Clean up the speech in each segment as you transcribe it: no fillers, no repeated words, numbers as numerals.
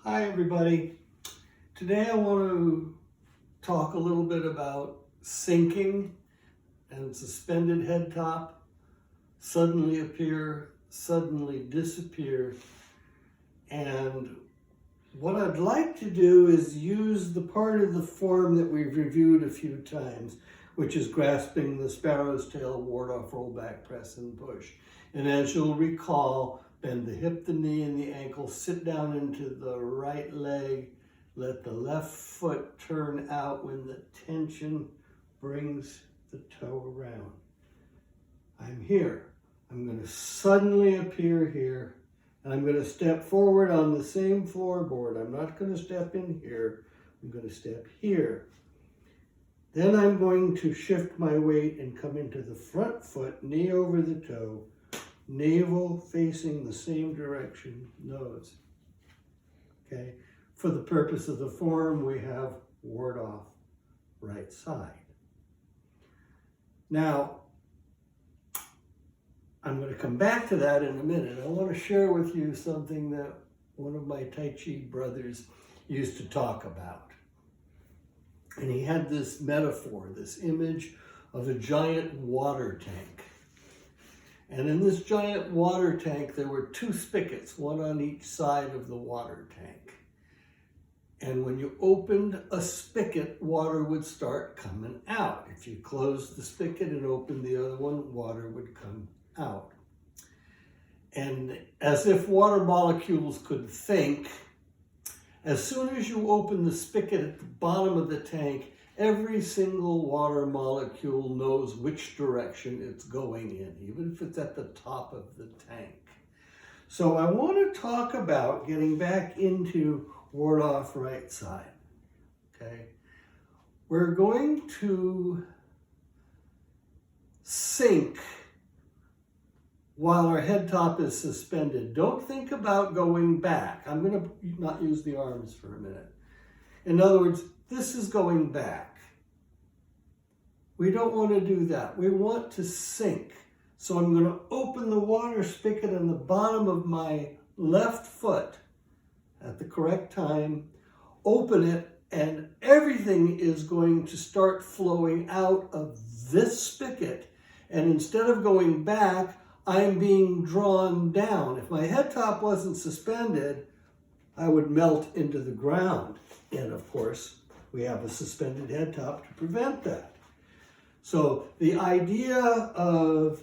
Hi everybody. Today I want to talk a little bit about sinking and suspended head top, suddenly appear, suddenly disappear. And what I'd like to do is use the part of the form that we've reviewed a few times, which is grasping the sparrow's tail, ward off, roll back, press and push. And as you'll recall, bend the hip, the knee, and the ankle, sit down into the right leg, let the left foot turn out when the tension brings the toe around. I'm here. I'm going to suddenly appear here, and I'm going to step forward on the same floorboard. I'm not going to step in here. I'm going to step here. Then I'm going to shift my weight and come into the front foot, knee over the toe, navel facing the same direction, nose. Okay, for the purpose of the form, we have ward off, right side. Now, I'm going to come back to that in a minute. I want to share with you something that one of my Tai Chi brothers used to talk about. And he had this metaphor, this image of a giant water tank. And in this giant water tank, there were two spigots, one on each side of the water tank. And when you opened a spigot, water would start coming out. If you closed the spigot and opened the other one, water would come out. And as if water molecules could think, as soon as you open the spigot at the bottom of the tank, every single water molecule knows which direction it's going in, even if it's at the top of the tank. So I want to talk about getting back into ward off right side. Okay, we're going to sink while our head top is suspended. Don't think about going back. I'm going to not use the arms for a minute. In other words, this is going back. We don't want to do that. We want to sink. So I'm going to open the water spigot on the bottom of my left foot at the correct time, open it, and everything is going to start flowing out of this spigot. And instead of going back, I'm being drawn down. If my head top wasn't suspended, I would melt into the ground. And of course, we have a suspended head top to prevent that. So the idea of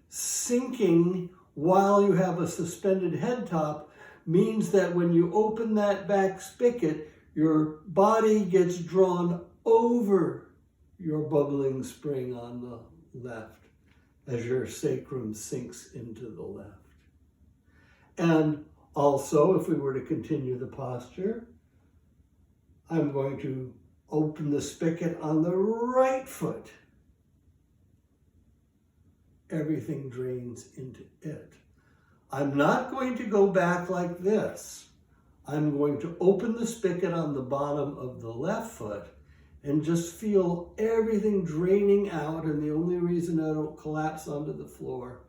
sinking while you have a suspended head top means that when you open that back spigot, your body gets drawn over your bubbling spring on the left as your sacrum sinks into the left. And also, if we were to continue the posture, I'm going to open the spigot on the right foot. Everything drains into it. I'm not going to go back like this. I'm going to open the spigot on the bottom of the left foot and just feel everything draining out, and the only reason I don't collapse onto the floor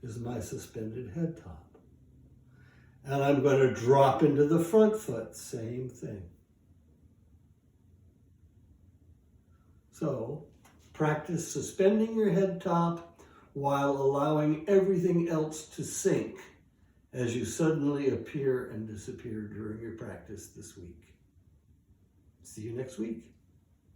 is my suspended head top. And I'm going to drop into the front foot, same thing. So, practice suspending your head top while allowing everything else to sink as you suddenly appear and disappear during your practice this week. See you next week.